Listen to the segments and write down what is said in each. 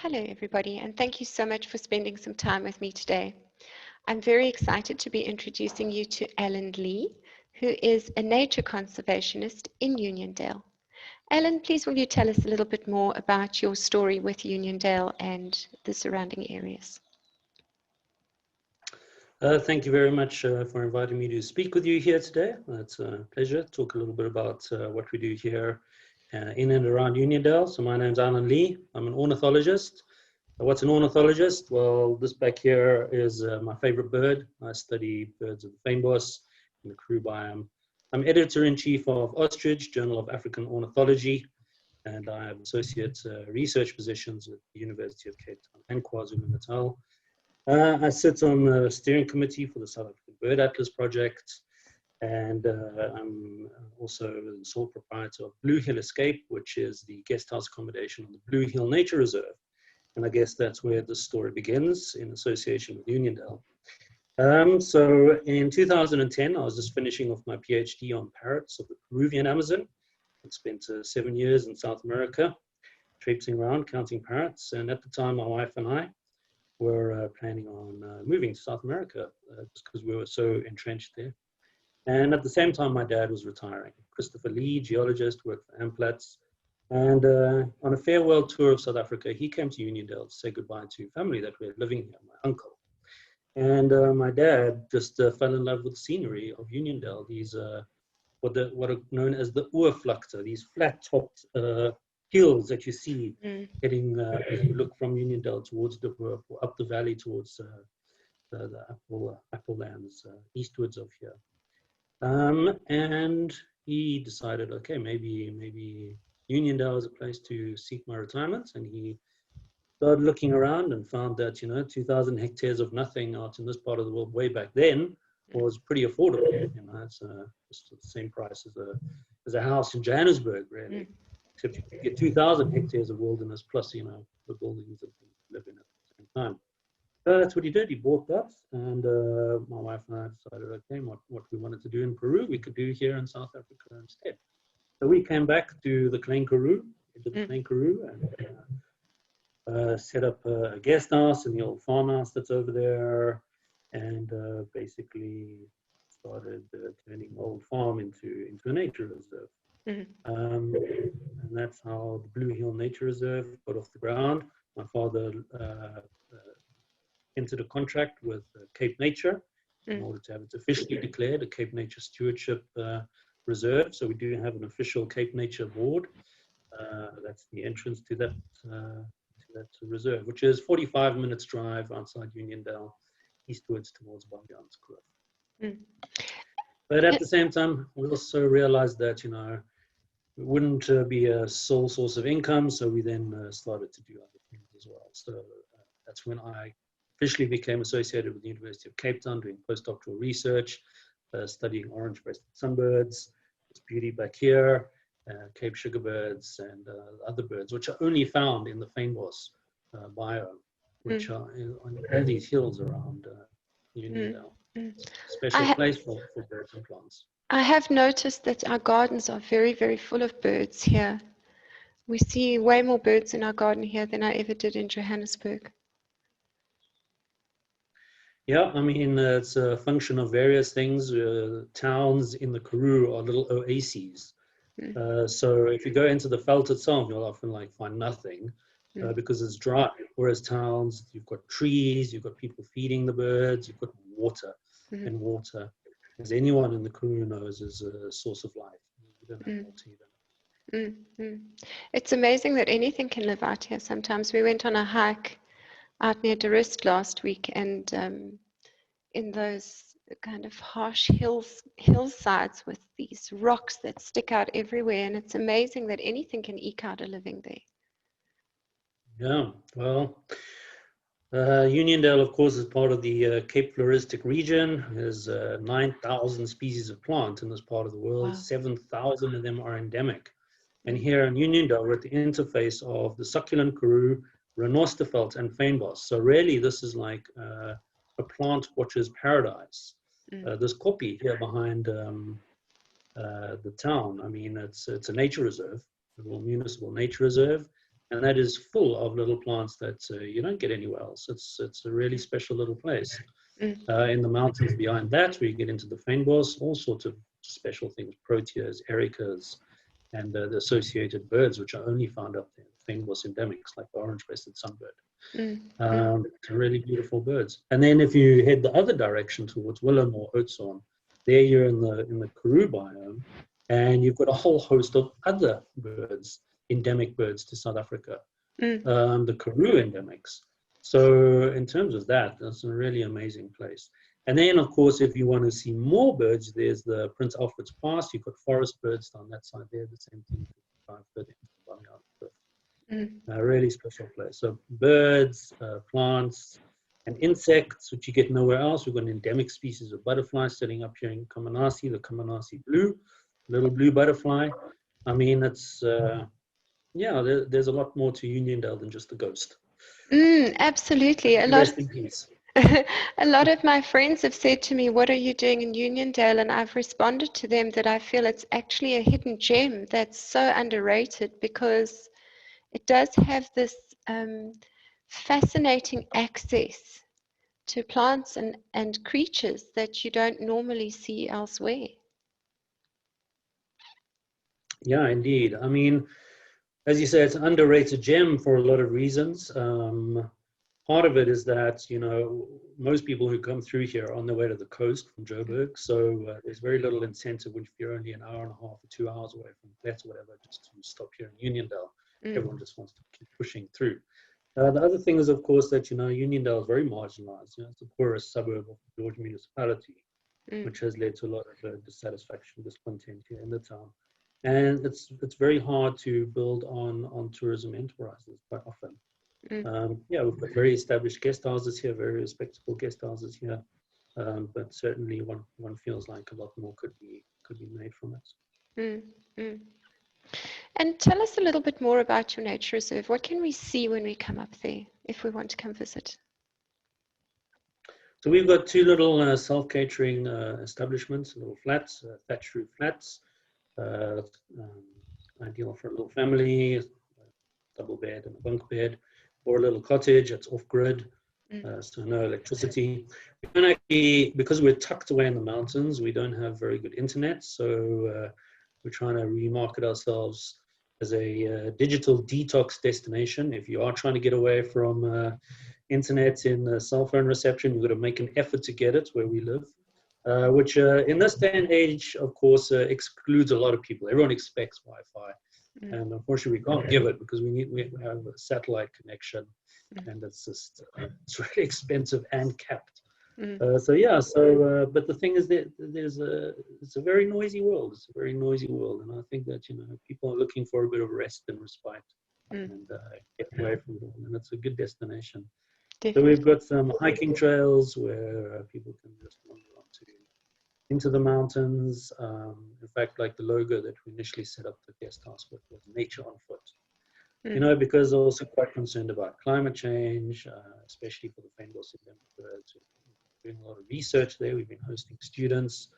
Hello, everybody, and thank you so much for spending some time with me today. I'm very excited to be introducing you to Alan Lee, who is a nature conservationist in Uniondale. Alan, please will you tell us a little bit more about your story with Uniondale and the surrounding areas? Thank you very much for inviting me to speak with you here today. It's a pleasure to talk a little bit about what we do here in and around Uniondale. So my name's Alan Lee. I'm an ornithologist. What's an ornithologist? Well, this back here is my favorite bird. I study birds of the fynbos in the Kouga biome. I'm editor-in-chief of Ostrich, Journal of African Ornithology, and I have associate research positions at the University of Cape Town and KwaZulu-Natal. I sit on the steering committee for the South African Bird Atlas project, and I'm also the sole proprietor of Blue Hill Escape, which is the guest house accommodation on the Blue Hill Nature Reserve. And I guess that's where the story begins, in association with Uniondale. So in 2010, I was just finishing off my PhD on parrots of the Peruvian Amazon. I spent 7 years in South America, traipsing around, counting parrots. And at the time, my wife and I were planning on moving to South America just because we were so entrenched there. And at the same time, my dad was retiring. Christopher Lee, geologist, worked for Amplats. And on a farewell tour of South Africa, he came to Uniondale to say goodbye to family that were living here, my uncle. And my dad just fell in love with the scenery of Uniondale. These what are known as the oorvlakte, these flat-topped hills that you see heading as you look from Uniondale towards the Hoop or up the valley towards the apple lands eastwards of here. And he decided, okay, maybe Uniondale is a place to seek my retirement. And he started looking around and found that, 2,000 hectares of nothing out in this part of the world way back then was pretty affordable. It's just the same price as a house in Johannesburg, really. Except you get 2,000 hectares of wilderness plus, the buildings that you live in at the same time. So that's what he did. He bought that, and my wife and I decided, okay, what we wanted to do in Peru, we could do here in South Africa instead. So we came back to the Klein Karoo, and set up a guest house in the old farmhouse that's over there, and basically started turning the old farm into a nature reserve. And that's how the Blue Hill Nature Reserve got off the ground. My father entered a contract with CapeNature in order to have it officially declared a CapeNature Stewardship Reserve. So we do have an official CapeNature board. That's the entrance to that reserve, which is 45 minutes drive outside Uniondale, eastwards towards Baviaanskloof. But at the same time, we also realized that, it wouldn't be a sole source of income, so we then started to do other things as well. So that's when I officially became associated with the University of Cape Town, doing postdoctoral research, studying orange-breasted sunbirds, this beauty back here, Cape sugarbirds, and other birds, which are only found in the fynbos biome, which are on all these hills around Uniondale. Special place for birds and plants. I have noticed that our gardens are very, very full of birds here. We see way more birds in our garden here than I ever did in Johannesburg. Yeah, it's a function of various things. Towns in the Karoo are little oases. So if you go into the veld itself, you'll often find nothing because it's dry. Whereas towns, you've got trees, you've got people feeding the birds, you've got water. And water, as anyone in the Karoo knows, is a source of life. You don't have water either. It's amazing that anything can live out here. Sometimes we went on a hike out near Durist last week, and in those kind of harsh hillsides with these rocks that stick out everywhere, and it's amazing that anything can eke out a living there. Yeah, well, Uniondale, of course, is part of the Cape Floristic region. There's 9,000 species of plant in this part of the world. Wow. 7,000 of them are endemic. And here in Uniondale, we're at the interface of the succulent Karoo, renosterveld, and fynbos. So really, this is like a plant watcher's paradise. This copy here behind the town, it's a nature reserve, a little municipal nature reserve. and that is full of little plants that you don't get anywhere else. It's a really special little place. Mm. In the mountains behind that, we get into the fynbos, all sorts of special things, proteas, ericas, and the associated birds, which are only found up there, fynbos endemics, like the orange-breasted sunbird. Mm. Mm. Really beautiful birds. And then if you head the other direction towards Willem or Oudtshoorn, there you're in the Kouga biome, and you've got a whole host of other birds, endemic birds to South Africa, Mm. the Kouga endemics. So in terms of that, that's a really amazing place. And then, of course, if you want to see more birds, there's the Prince Alfred's Pass. You've got forest birds down that side there, the same thing. Baviaanskloof. Mm. A really special place. So birds, plants, and insects, which you get nowhere else. We've got an endemic species of butterfly sitting up here in Kamanasi, the Kamanasi blue, little blue butterfly. I mean, it's, there's a lot more to Uniondale than just the ghost. Absolutely. Rest in peace. A lot of my friends have said to me, "What are you doing in Uniondale?" And I've responded to them that I feel it's actually a hidden gem that's so underrated, because it does have this fascinating access to plants and creatures that you don't normally see elsewhere. Yeah, indeed. I mean, as you say, it's an underrated gem for a lot of reasons. Part of it is that, most people who come through here are on their way to the coast from Joburg. So there's very little incentive if you're only an hour and a half or 2 hours away from Plet or whatever, just to stop here in Uniondale. Everyone just wants to keep pushing through. The other thing is, of course, that, Uniondale is very marginalized. It's the poorest suburb of the George municipality, which has led to a lot of dissatisfaction, discontent here in the town. And it's very hard to build on tourism enterprises quite often. We've got very established guest houses here, very respectable guest houses here, but certainly one feels like a lot more could be made from it. And tell us a little bit more about your nature reserve. What can we see when we come up there, if we want to come visit? So we've got two little self-catering establishments, little flats, thatched roof flats, ideal for a little family, a double bed and a bunk bed, or a little cottage. It's off-grid, so no electricity. We don't actually, because we're tucked away in the mountains, we don't have very good internet, so we're trying to remarket ourselves as a digital detox destination. If you are trying to get away from internet and cell phone reception, you've got to make an effort to get it where we live, which in this day and age, of course, excludes a lot of people. Everyone expects Wi-Fi. And unfortunately, we can't give it because we have a satellite connection, and it's just it's really expensive and capped. But the thing is that it's a very noisy world. It's a very noisy world, and I think that people are looking for a bit of rest and respite and get away from it all, and it's a good destination. Definitely. So we've got some hiking trails where people can just wander into the mountains. In fact, like the logo that we initially set up the guest house with was nature on foot. Because they're also quite concerned about climate change, especially for the fynbos endemic birds. We're doing a lot of research there. We've been hosting students,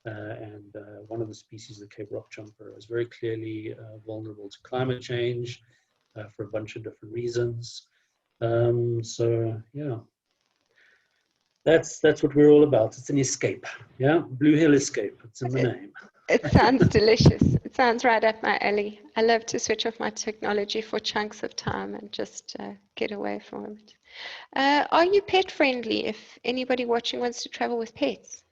and one of the species, the Cape rock jumper, is very clearly vulnerable to climate change for a bunch of different reasons. That's what we're all about. It's an escape. Yeah, Blue Hill Escape. It's in the name. It sounds delicious. It sounds right up my alley. I love to switch off my technology for chunks of time and just get away from it. Are you pet friendly if anybody watching wants to travel with pets?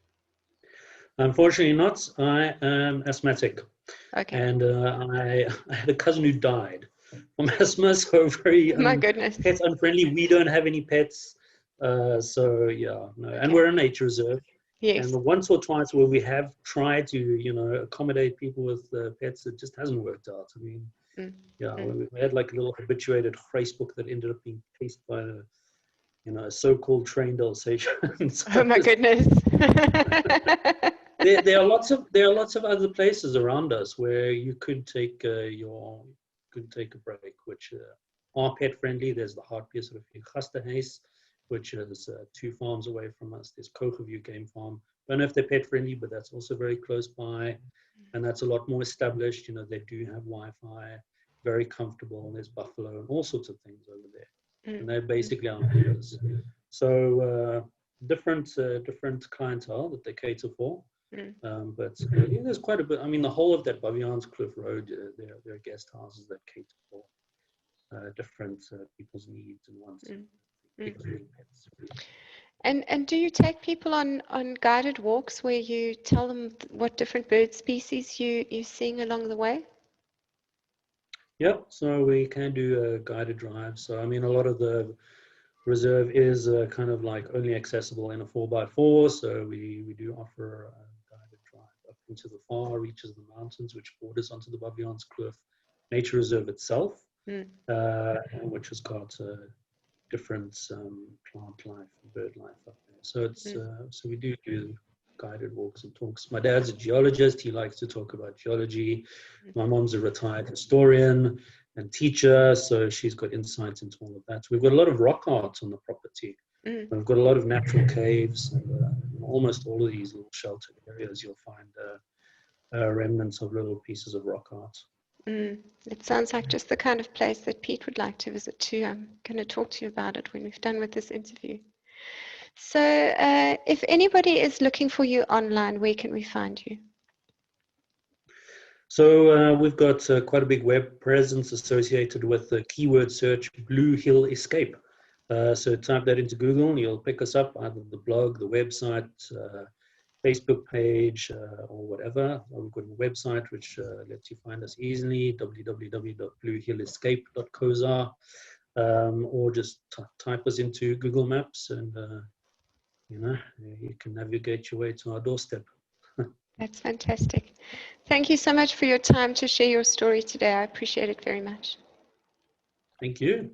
Unfortunately not. I am asthmatic. Okay. And I had a cousin who died from asthma, so very My goodness. pet unfriendly. We don't have any pets. No. And we're a nature reserve. Yes. And the once or twice where we have tried to, accommodate people with pets, it just hasn't worked out. I mean, we had like a little habituated Facebook that ended up being chased by a so-called trained Alsatian. Oh my goodness. There are lots of other places around us where you could take a break, which are pet friendly. There's the Hartbeespoort Gastehuis, which is 2 farms away from us. There's Kouga Game Farm. Don't know if they're pet friendly, but that's also very close by, and that's a lot more established. They do have Wi-Fi. very comfortable, and there's buffalo and all sorts of things over there. Mm. And they're basically our neighbors. So different clientele that they cater for. Mm. But yeah, there's quite a bit. I mean, the whole of that Baviaanskloof Road, there are guest houses that cater for different people's needs and wants. Mm. People Mm. need pets. And do you take people on guided walks where you tell them what different bird species you're seeing along the way? Yep, so we can do a guided drive. So I mean, a lot of the reserve is kind of like only accessible in a 4x4. So we do offer a guided drive up into the far reaches of the mountains, which borders onto the Baviaanskloof Nature Reserve itself, which has got different plant life and bird life up there. So it's so we do guided walks and talks. My dad's a geologist. He likes to talk about geology. My mom's a retired historian and teacher, so she's got insights into all of that. So we've got a lot of rock art on the property. We've got a lot of natural caves, and almost all of these little sheltered areas you'll find remnants of little pieces of rock art. It sounds like just the kind of place that Pete would like to visit too. I'm going to talk to you about it when we've done with this interview. So if anybody is looking for you online, where can we find you? So we've got quite a big web presence associated with the keyword search Blue Hill Escape. So type that into Google and you'll pick us up, either the blog, the website, Facebook page, or whatever. We've got a website which lets you find us easily, www.bluehillescape.kouga, or just type us into Google Maps and you can navigate your way to our doorstep. That's fantastic. Thank you so much for your time to share your story today. I appreciate it very much. Thank you.